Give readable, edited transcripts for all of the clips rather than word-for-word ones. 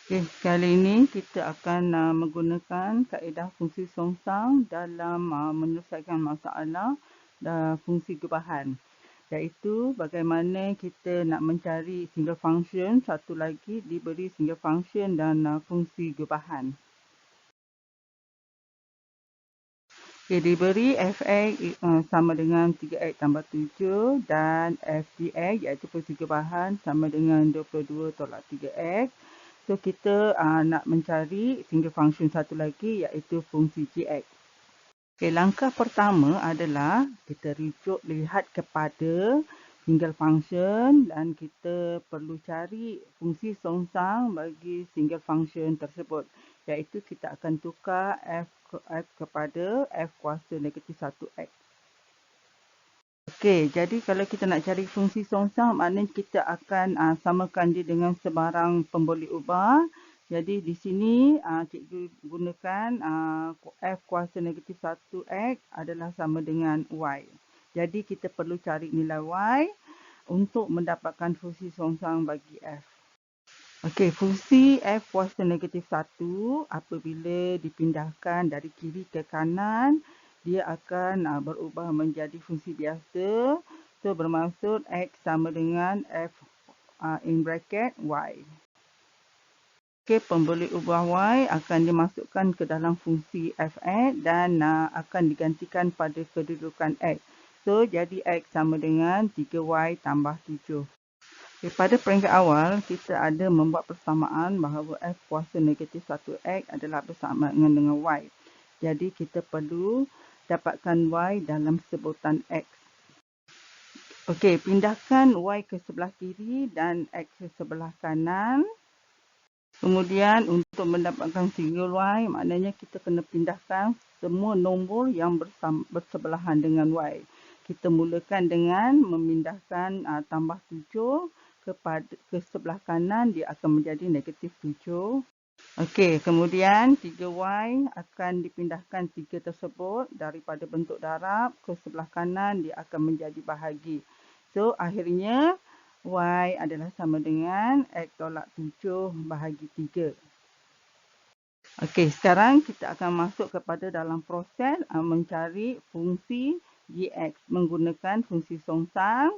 Okey, kali ini kita akan menggunakan kaedah fungsi songsang dalam menyelesaikan masalah fungsi gubahan. Iaitu bagaimana kita nak mencari single function, satu lagi diberi single function dan fungsi gubahan. Okey, diberi fx sama dengan 3x tambah 7 dan fdx iaitu fungsi gubahan sama dengan 22 tolak 3x. So, kita nak mencari single function satu lagi iaitu fungsi gx. Okay, langkah pertama adalah kita rujuk lihat kepada single function dan kita perlu cari fungsi songsang bagi single function tersebut. Iaitu kita akan tukar f kepada f kuasa negatif 1x. Okey, jadi kalau kita nak cari fungsi songsang, maknanya kita akan samakan dia dengan sebarang pemboleh ubah. Jadi di sini cikgu gunakan f kuasa negatif 1x adalah sama dengan y. Jadi kita perlu cari nilai y untuk mendapatkan fungsi songsang bagi f. Okey, fungsi f kuasa negatif 1 apabila dipindahkan dari kiri ke kanan, dia akan berubah menjadi fungsi biasa. So, bermaksud x sama dengan f in bracket y. Okey, pemboleh ubah y akan dimasukkan ke dalam fungsi fx dan akan digantikan pada kedudukan x. So, jadi x sama dengan 3y tambah 7. Okay, pada peringkat awal, kita ada membuat persamaan bahawa f kuasa negatif 1x adalah bersamaan dengan y. Jadi, kita perlu dapatkan y dalam sebutan x. Okey, pindahkan y ke sebelah kiri dan x ke sebelah kanan. Kemudian, untuk mendapatkan single y, maknanya kita kena pindahkan semua nombor yang bersebelahan dengan y. Kita mulakan dengan memindahkan tambah 7 ke sebelah kanan, dia akan menjadi negatif 7. Okey, kemudian 3y akan dipindahkan 3 tersebut daripada bentuk darab ke sebelah kanan, dia akan menjadi bahagi. So, akhirnya y adalah sama dengan x tolak 7 bahagi 3. Okey, sekarang kita akan masuk kepada dalam proses mencari fungsi gx menggunakan fungsi songsang.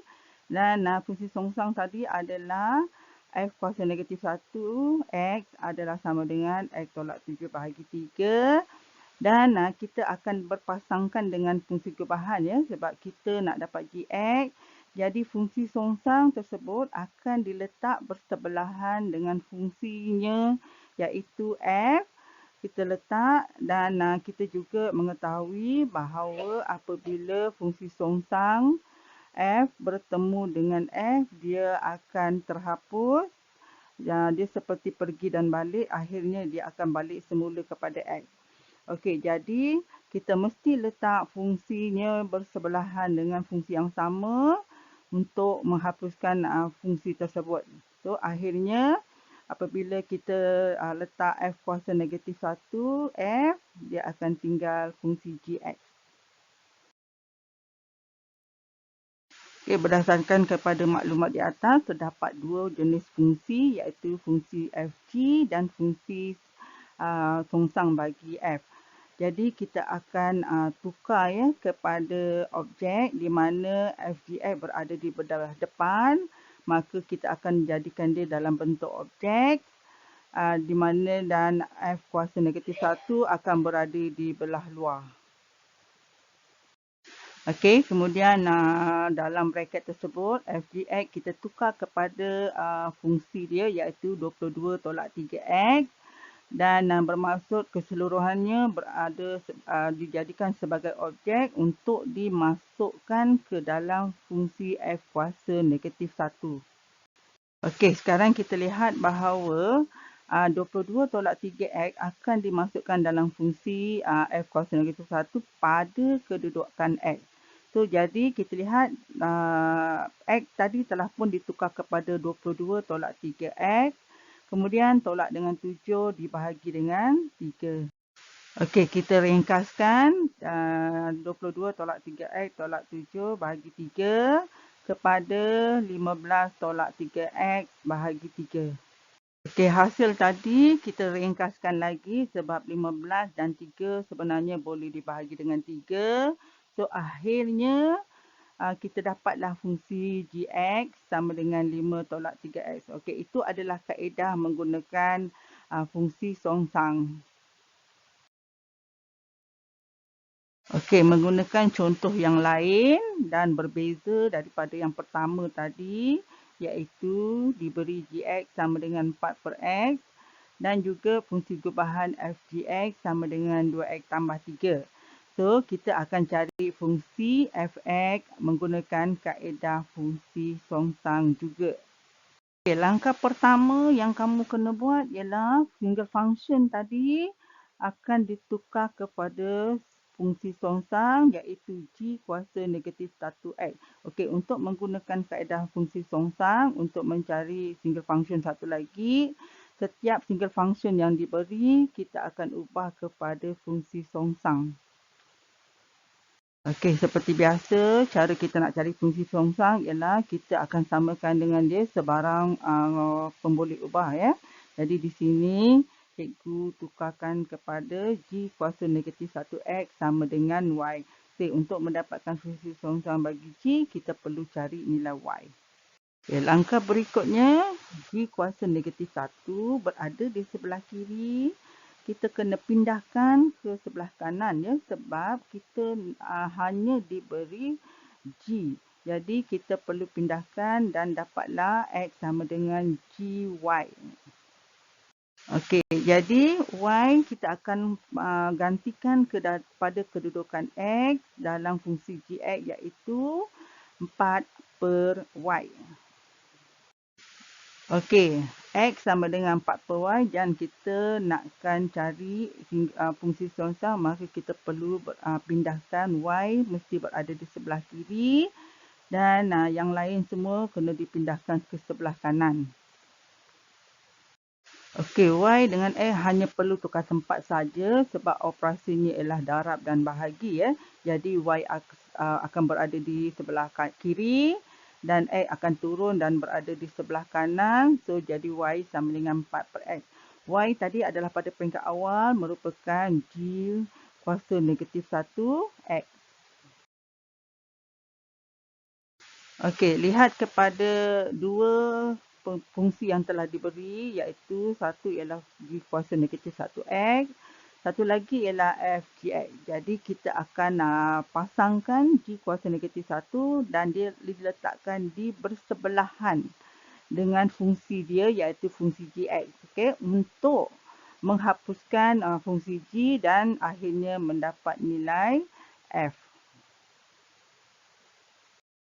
Dan fungsi songsang tadi adalah f kuasa negatif 1 x adalah sama dengan x tolak 7 bahagi 3. Dan kita akan berpasangkan dengan fungsi gubahan ya, sebab kita nak dapat gx. Jadi fungsi songsang tersebut akan diletak bersebelahan dengan fungsinya iaitu f. Kita letak dan kita juga mengetahui bahawa apabila fungsi songsang f bertemu dengan f, dia akan terhapus. Dia seperti pergi dan balik, akhirnya dia akan balik semula kepada x. Okey, jadi kita mesti letak fungsinya bersebelahan dengan fungsi yang sama untuk menghapuskan fungsi tersebut. So, akhirnya apabila kita letak f kuasa negatif 1, f, dia akan tinggal fungsi gx. Okay, berdasarkan kepada maklumat di atas, terdapat dua jenis fungsi iaitu fungsi fg dan fungsi songsang bagi f. Jadi kita akan tukar ya kepada objek di mana fgx berada di belah depan, maka kita akan jadikan dia dalam bentuk objek di mana dan f kuasa negatif 1 akan berada di belah luar. Okey, kemudian dalam bracket tersebut fgx kita tukar kepada fungsi dia iaitu 22 tolak 3x dan bermaksud keseluruhannya berada dijadikan sebagai objek untuk dimasukkan ke dalam fungsi f kuasa negatif 1. Okey, sekarang kita lihat bahawa 22 tolak 3x akan dimasukkan dalam fungsi f kuasa negatif 1 pada kedudukan x. So, jadi kita lihat x tadi telah pun ditukar kepada 22 tolak 3x. Kemudian tolak dengan 7 dibahagi dengan 3. Okey, kita ringkaskan 22 tolak 3x tolak 7 bahagi 3 kepada 15 tolak 3x bahagi 3. Okey, hasil tadi kita ringkaskan lagi sebab 15 dan 3 sebenarnya boleh dibahagi dengan 3. So, akhirnya kita dapatlah fungsi gx sama dengan 5 tolak 3x. Okey, itu adalah kaedah menggunakan fungsi songsang. Okey, menggunakan contoh yang lain dan berbeza daripada yang pertama tadi, iaitu diberi gx sama dengan 4 per x dan juga fungsi gubahan fgx sama dengan 2x tambah 3. So, kita akan cari fungsi fx menggunakan kaedah fungsi songsang juga. Okay, langkah pertama yang kamu kena buat ialah single function tadi akan ditukar kepada fungsi songsang iaitu g kuasa negatif 1x. Okey, untuk menggunakan kaedah fungsi songsang untuk mencari single function satu lagi, setiap single function yang diberi kita akan ubah kepada fungsi songsang. Okey, seperti biasa, cara kita nak cari fungsi songsang ialah kita akan samakan dengan dia sebarang pemboleh ubah ya. Jadi di sini cikgu tukarkan kepada g kuasa negatif 1x sama dengan y. Okey, untuk mendapatkan fungsi songsang bagi g, kita perlu cari nilai y. Okay, langkah berikutnya, g kuasa negatif 1 berada di sebelah kiri. Kita kena pindahkan ke sebelah kanan ya sebab kita hanya diberi g. Jadi kita perlu pindahkan dan dapatlah x sama dengan gy. Okey, jadi y kita akan gantikan pada kedudukan x dalam fungsi gx iaitu 4 per y. Okey, x sama dengan 4 per y dan kita nakkan cari fungsi songsang, maka kita perlu pindahkan y mesti berada di sebelah kiri dan yang lain semua kena dipindahkan ke sebelah kanan. Okey, y dengan x hanya perlu tukar tempat saja sebab operasinya ialah darab dan bahagi ya. Jadi y akan berada di sebelah kiri dan x akan turun dan berada di sebelah kanan. So, jadi y sama dengan 4 per x. Y tadi adalah pada peringkat awal merupakan g kuasa negatif 1 x. Okey, lihat kepada dua fungsi yang telah diberi iaitu satu ialah g kuasa negatif 1x. Satu lagi ialah fgx. Jadi kita akan pasangkan g kuasa negatif 1 dan dia diletakkan di bersebelahan dengan fungsi dia iaitu fungsi gx. Okey, untuk menghapuskan fungsi g dan akhirnya mendapat nilai f.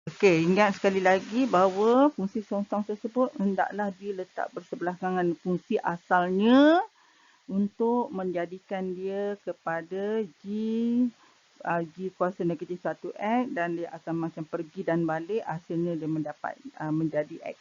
Okey, ingat sekali lagi bahawa fungsi songsang tersebut hendaklah diletak bersebelahan fungsi asalnya untuk menjadikan dia kepada g kuasa negatif 1x dan dia akan macam pergi dan balik, hasilnya dia mendapat menjadi x.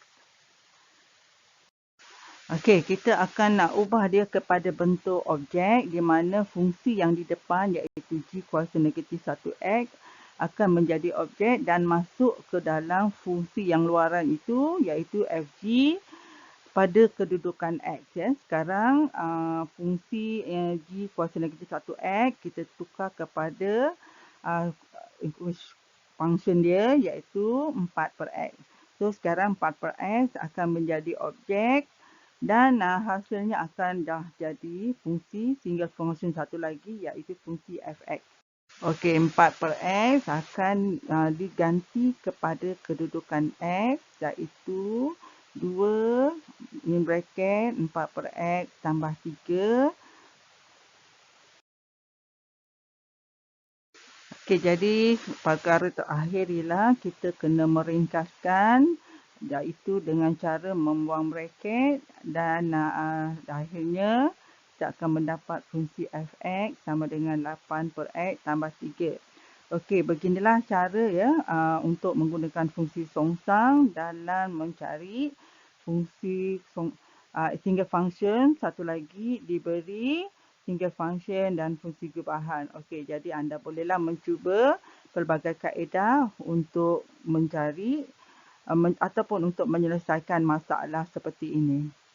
Okey, kita akan nak ubah dia kepada bentuk objek di mana fungsi yang di depan iaitu g kuasa negatif 1x akan menjadi objek dan masuk ke dalam fungsi yang luaran itu iaitu fg pada kedudukan x ya. Sekarang fungsi g kuasa negatif 1x kita tukar kepada function dia iaitu 4 per x. So sekarang 4 per x akan menjadi objek dan hasilnya akan dah jadi fungsi single function satu lagi iaitu fungsi fx. Okey, 4 per x akan diganti kepada kedudukan x iaitu 2 in bracket 4 per x tambah 3. Okey, jadi perkara terakhir ialah kita kena meringkaskan iaitu dengan cara membuang bracket dan akhirnya kita akan mendapat fungsi fx sama dengan 8 per x tambah 3. Okey, beginilah cara ya untuk menggunakan fungsi songsang dalam mencari fungsi single function. Satu lagi diberi single function dan fungsi gubahan. Okey, jadi anda bolehlah mencuba pelbagai kaedah untuk mencari ataupun untuk menyelesaikan masalah seperti ini.